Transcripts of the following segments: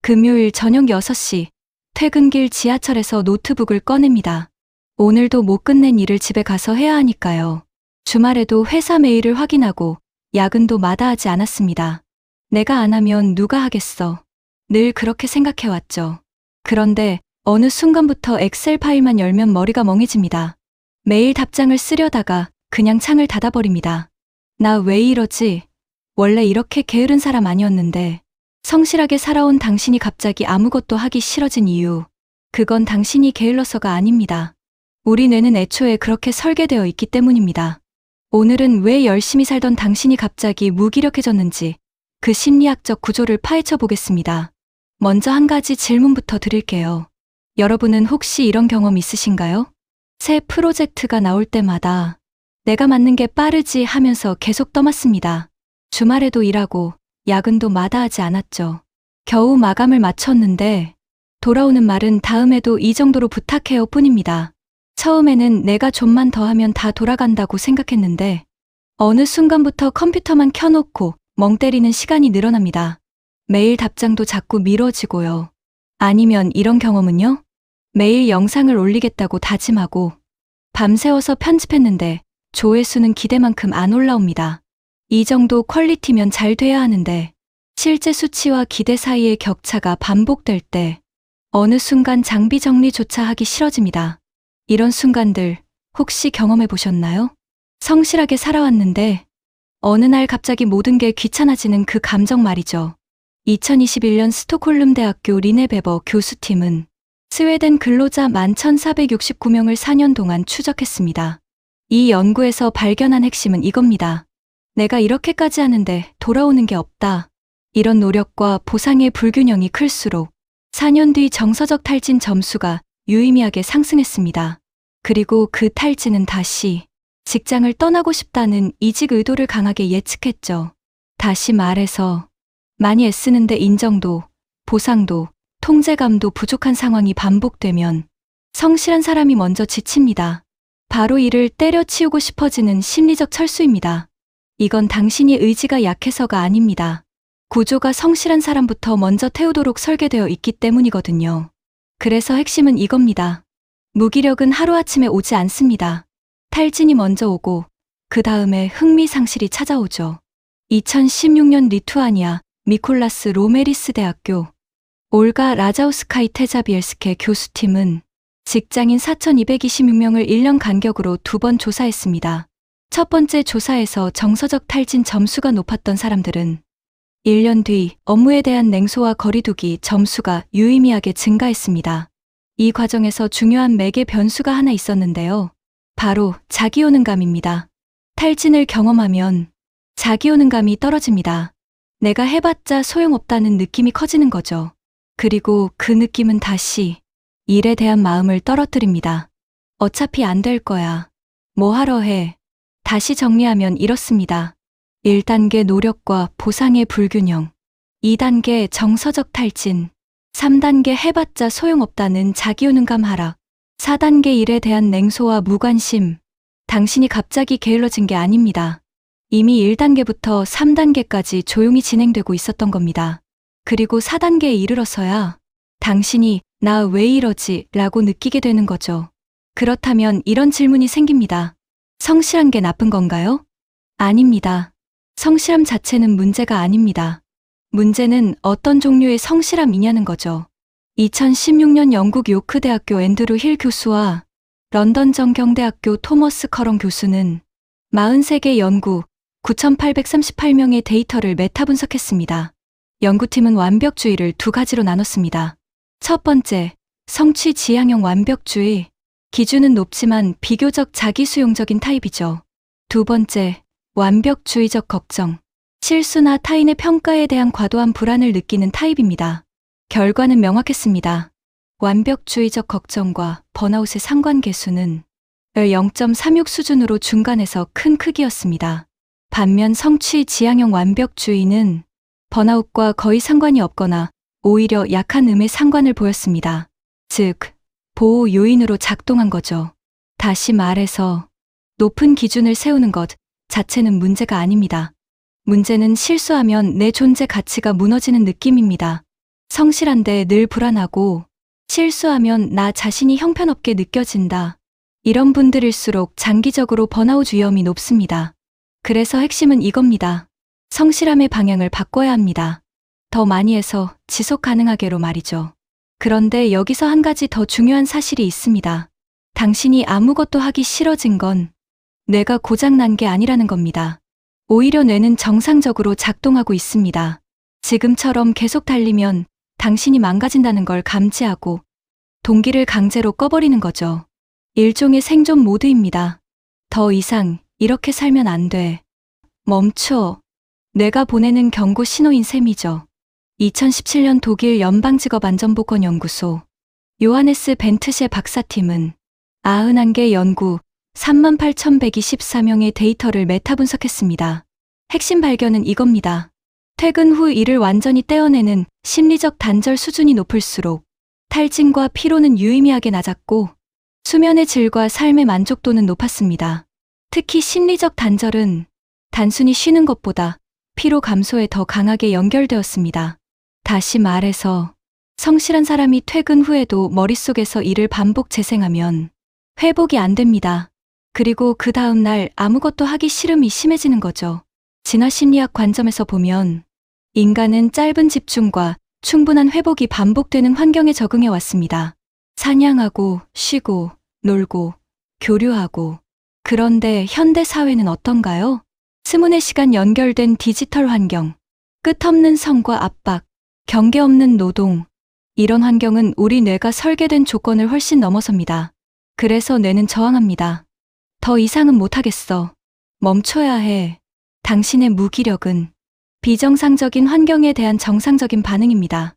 금요일 저녁 6시, 퇴근길 지하철에서 노트북을 꺼냅니다. 오늘도 못 끝낸 일을 집에 가서 해야 하니까요. 주말에도 회사 메일을 확인하고 야근도 마다하지 않았습니다. 내가 안 하면 누가 하겠어. 늘 그렇게 생각해왔죠. 그런데 어느 순간부터 엑셀 파일만 열면 머리가 멍해집니다. 메일 답장을 쓰려다가 그냥 창을 닫아버립니다. 나 왜 이러지? 원래 이렇게 게으른 사람 아니었는데. 성실하게 살아온 당신이 갑자기 아무것도 하기 싫어진 이유. 그건 당신이 게을러서가 아닙니다. 우리 뇌는 애초에 그렇게 설계되어 있기 때문입니다. 오늘은 왜 열심히 살던 당신이 갑자기 무기력해졌는지 그 심리학적 구조를 파헤쳐 보겠습니다. 먼저 한 가지 질문부터 드릴게요. 여러분은 혹시 이런 경험 있으신가요? 새 프로젝트가 나올 때마다 내가 맞는 게 빠르지 하면서 계속 떠맡습니다. 주말에도 일하고 야근도 마다하지 않았죠. 겨우 마감을 마쳤는데 돌아오는 말은 다음에도 이 정도로 부탁해요 뿐입니다. 처음에는 내가 좀만 더 하면 다 돌아간다고 생각했는데 어느 순간부터 컴퓨터만 켜놓고 멍 때리는 시간이 늘어납니다. 메일 답장도 자꾸 미뤄지고요. 아니면 이런 경험은요? 매일 영상을 올리겠다고 다짐하고 밤새워서 편집했는데 조회수는 기대만큼 안 올라옵니다. 이 정도 퀄리티면 잘 돼야 하는데 실제 수치와 기대 사이의 격차가 반복될 때 어느 순간 장비 정리조차 하기 싫어집니다. 이런 순간들 혹시 경험해 보셨나요? 성실하게 살아왔는데 어느 날 갑자기 모든 게 귀찮아지는 그 감정 말이죠. 2021년 스톡홀름 대학교 리네베버 교수팀은 스웨덴 근로자 11,469명을 4년 동안 추적했습니다. 이 연구에서 발견한 핵심은 이겁니다. 내가 이렇게까지 하는데 돌아오는 게 없다. 이런 노력과 보상의 불균형이 클수록 4년 뒤 정서적 탈진 점수가 유의미하게 상승했습니다. 그리고 그 탈진은 다시 직장을 떠나고 싶다는 이직 의도를 강하게 예측했죠. 다시 말해서 많이 애쓰는데 인정도, 보상도, 통제감도 부족한 상황이 반복되면 성실한 사람이 먼저 지칩니다. 바로 이를 때려치우고 싶어지는 심리적 철수입니다. 이건 당신이 의지가 약해서가 아닙니다. 구조가 성실한 사람부터 먼저 태우도록 설계되어 있기 때문이거든요. 그래서 핵심은 이겁니다. 무기력은 하루아침에 오지 않습니다. 탈진이 먼저 오고 그 다음에 흥미상실이 찾아오죠. 2016년 리투아니아 미콜라스 로메리스 대학교 올가 라자우스카이 테자비엘스케 교수팀은 직장인 4,226명을 1년 간격으로 2번 조사했습니다. 첫 번째 조사에서 정서적 탈진 점수가 높았던 사람들은 1년 뒤 업무에 대한 냉소와 거리두기 점수가 유의미하게 증가했습니다. 이 과정에서 중요한 매개 변수가 하나 있었는데요. 바로 자기효능감입니다. 탈진을 경험하면 자기효능감이 떨어집니다. 내가 해봤자 소용없다는 느낌이 커지는 거죠. 그리고 그 느낌은 다시 일에 대한 마음을 떨어뜨립니다. 어차피 안 될 거야. 뭐 하러 해. 다시 정리하면 이렇습니다. 1단계 노력과 보상의 불균형, 2단계 정서적 탈진, 3단계 해봤자 소용없다는 자기효능감 하락, 4단계 일에 대한 냉소와 무관심. 당신이 갑자기 게을러진 게 아닙니다. 이미 1단계부터 3단계까지 조용히 진행되고 있었던 겁니다. 그리고 4단계에 이르러서야 당신이 나 왜 이러지? 라고 느끼게 되는 거죠. 그렇다면 이런 질문이 생깁니다. 성실한 게 나쁜 건가요? 아닙니다. 성실함 자체는 문제가 아닙니다. 문제는 어떤 종류의 성실함이냐는 거죠. 2016년 영국 요크 대학교 앤드루 힐 교수와 런던 정경대학교 토머스 커런 교수는 43개 연구 9,838명의 데이터를 메타 분석했습니다. 연구팀은 완벽주의를 두 가지로 나눴습니다. 첫 번째, 성취 지향형 완벽주의. 기준은 높지만 비교적 자기수용적인 타입이죠. 두 번째, 완벽주의적 걱정. 실수나 타인의 평가에 대한 과도한 불안을 느끼는 타입입니다. 결과는 명확했습니다. 완벽주의적 걱정과 번아웃의 상관계수는 0.36 수준으로 중간에서 큰 크기였습니다. 반면 성취 지향형 완벽주의는 번아웃과 거의 상관이 없거나 오히려 약한 음의 상관을 보였습니다. 즉, 보호 요인으로 작동한 거죠. 다시 말해서 높은 기준을 세우는 것 자체는 문제가 아닙니다. 문제는 실수하면 내 존재 가치가 무너지는 느낌입니다. 성실한데 늘 불안하고 실수하면 나 자신이 형편없게 느껴진다. 이런 분들일수록 장기적으로 번아웃 위험이 높습니다. 그래서 핵심은 이겁니다. 성실함의 방향을 바꿔야 합니다. 더 많이 해서 지속 가능하게로 말이죠. 그런데 여기서 한 가지 더 중요한 사실이 있습니다. 당신이 아무것도 하기 싫어진 건 뇌가 고장난 게 아니라는 겁니다. 오히려 뇌는 정상적으로 작동하고 있습니다. 지금처럼 계속 달리면 당신이 망가진다는 걸 감지하고 동기를 강제로 꺼버리는 거죠. 일종의 생존 모드입니다. 더 이상 이렇게 살면 안 돼. 멈춰. 뇌가 보내는 경고 신호인 셈이죠. 2017년 독일 연방직업안전보건연구소 요하네스 벤트셰 박사팀은 91개 연구 38,124명의 데이터를 메타 분석했습니다. 핵심 발견은 이겁니다. 퇴근 후 일을 완전히 떼어내는 심리적 단절 수준이 높을수록 탈진과 피로는 유의미하게 낮았고 수면의 질과 삶의 만족도는 높았습니다. 특히 심리적 단절은 단순히 쉬는 것보다 피로 감소에 더 강하게 연결되었습니다. 다시 말해서 성실한 사람이 퇴근 후에도 머릿속에서 일을 반복 재생하면 회복이 안 됩니다. 그리고 그 다음 날 아무것도 하기 싫음이 심해지는 거죠. 진화심리학 관점에서 보면 인간은 짧은 집중과 충분한 회복이 반복되는 환경에 적응해 왔습니다. 사냥하고 쉬고 놀고 교류하고. 그런데 현대 사회는 어떤가요? 스문의 시간 연결된 디지털 환경, 끝없는 성과 압박, 경계 없는 노동. 이런 환경은 우리 뇌가 설계된 조건을 훨씬 넘어섭니다. 그래서 뇌는 저항합니다. 더 이상은 못하겠어. 멈춰야 해. 당신의 무기력은 비정상적인 환경에 대한 정상적인 반응입니다.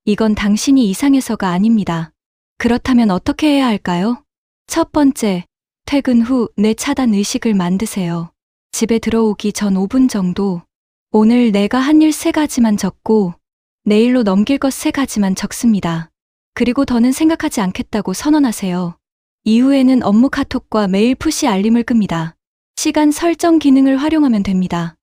이건 당신이 이상해서가 아닙니다. 그렇다면 어떻게 해야 할까요? 첫 번째, 퇴근 후 뇌 차단 의식을 만드세요. 집에 들어오기 전 5분 정도, 오늘 내가 한 일 3가지만 적고 내일로 넘길 것 3가지만 적습니다. 그리고 더는 생각하지 않겠다고 선언하세요. 이후에는 업무 카톡과 메일 푸시 알림을 끕니다. 시간 설정 기능을 활용하면 됩니다.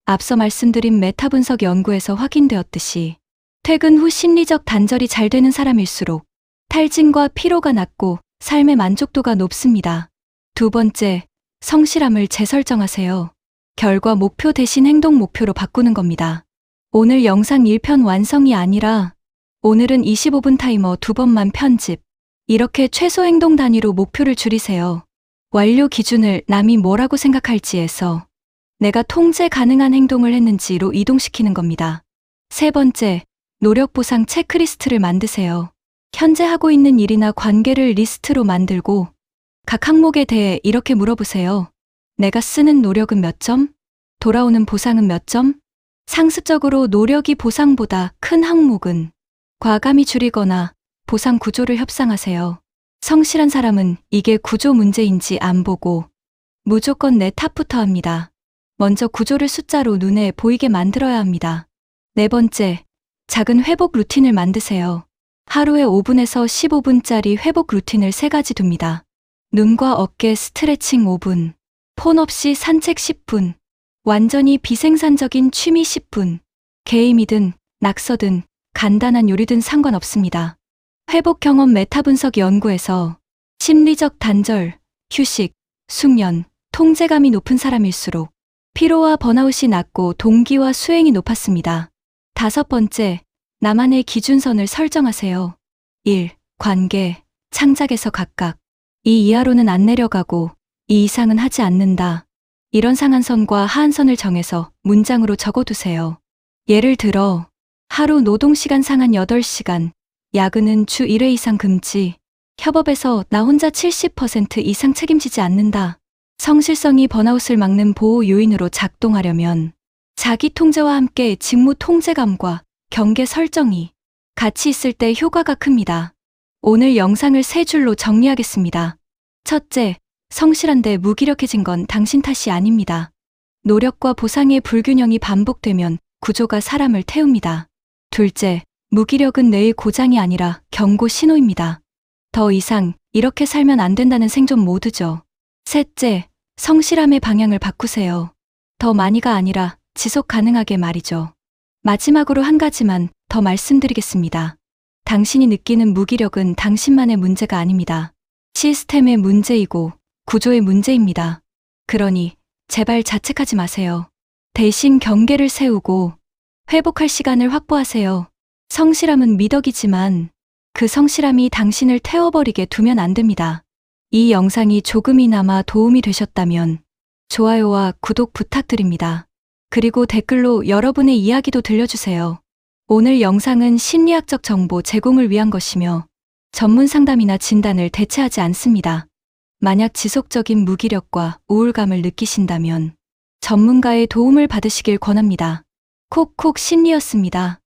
앞서 말씀드린 메타 분석 연구에서 확인되었듯이 퇴근 후 심리적 단절이 잘 되는 사람일수록 탈진과 피로가 낮고 삶의 만족도가 높습니다. 두 번째, 성실함을 재설정하세요. 결과 목표 대신 행동 목표로 바꾸는 겁니다. 오늘 영상 1편 완성이 아니라 오늘은 25분 타이머 2번만 편집. 이렇게 최소 행동 단위로 목표를 줄이세요. 완료 기준을 남이 뭐라고 생각할지에서 내가 통제 가능한 행동을 했는지로 이동시키는 겁니다. 세 번째, 노력 보상 체크리스트를 만드세요. 현재 하고 있는 일이나 관계를 리스트로 만들고 각 항목에 대해 이렇게 물어보세요. 내가 쓰는 노력은 몇 점? 돌아오는 보상은 몇 점? 상습적으로 노력이 보상보다 큰 항목은 과감히 줄이거나 보상 구조를 협상하세요. 성실한 사람은 이게 구조 문제인지 안 보고 무조건 내 탓부터 합니다. 먼저 구조를 숫자로 눈에 보이게 만들어야 합니다. 네 번째, 작은 회복 루틴을 만드세요. 하루에 5분에서 15분짜리 회복 루틴을 3가지 둡니다. 눈과 어깨 스트레칭 5분, 폰 없이 산책 10분, 완전히 비생산적인 취미 10분, 게임이든 낙서든 간단한 요리든 상관없습니다. 회복 경험 메타 분석 연구에서 심리적 단절, 휴식, 숙면, 통제감이 높은 사람일수록 피로와 번아웃이 낮고 동기와 수행이 높았습니다. 다섯 번째, 나만의 기준선을 설정하세요. 1. 관계, 창작에서 각각. 이 이하로는 안 내려가고 이 이상은 하지 않는다. 이런 상한선과 하한선을 정해서 문장으로 적어두세요. 예를 들어 하루 노동시간 상한 8시간, 야근은 주 1회 이상 금지, 협업에서 나 혼자 70% 이상 책임지지 않는다. 성실성이 번아웃을 막는 보호 요인으로 작동하려면 자기 통제와 함께 직무 통제감과 경계 설정이 같이 있을 때 효과가 큽니다. 오늘 영상을 3줄로 정리하겠습니다. 첫째, 성실한데 무기력해진 건 당신 탓이 아닙니다. 노력과 보상의 불균형이 반복되면 구조가 사람을 태웁니다. 둘째, 무기력은 뇌의 고장이 아니라 경고 신호입니다. 더 이상 이렇게 살면 안 된다는 생존 모드죠. 셋째, 성실함의 방향을 바꾸세요. 더 많이가 아니라 지속 가능하게 말이죠. 마지막으로 한 가지만 더 말씀드리겠습니다. 당신이 느끼는 무기력은 당신만의 문제가 아닙니다. 시스템의 문제이고 구조의 문제입니다. 그러니 제발 자책하지 마세요. 대신 경계를 세우고 회복할 시간을 확보하세요. 성실함은 미덕이지만 그 성실함이 당신을 태워버리게 두면 안 됩니다. 이 영상이 조금이나마 도움이 되셨다면 좋아요와 구독 부탁드립니다. 그리고 댓글로 여러분의 이야기도 들려주세요. 오늘 영상은 심리학적 정보 제공을 위한 것이며 전문 상담이나 진단을 대체하지 않습니다. 만약 지속적인 무기력과 우울감을 느끼신다면 전문가의 도움을 받으시길 권합니다. 콕콕 심리였습니다.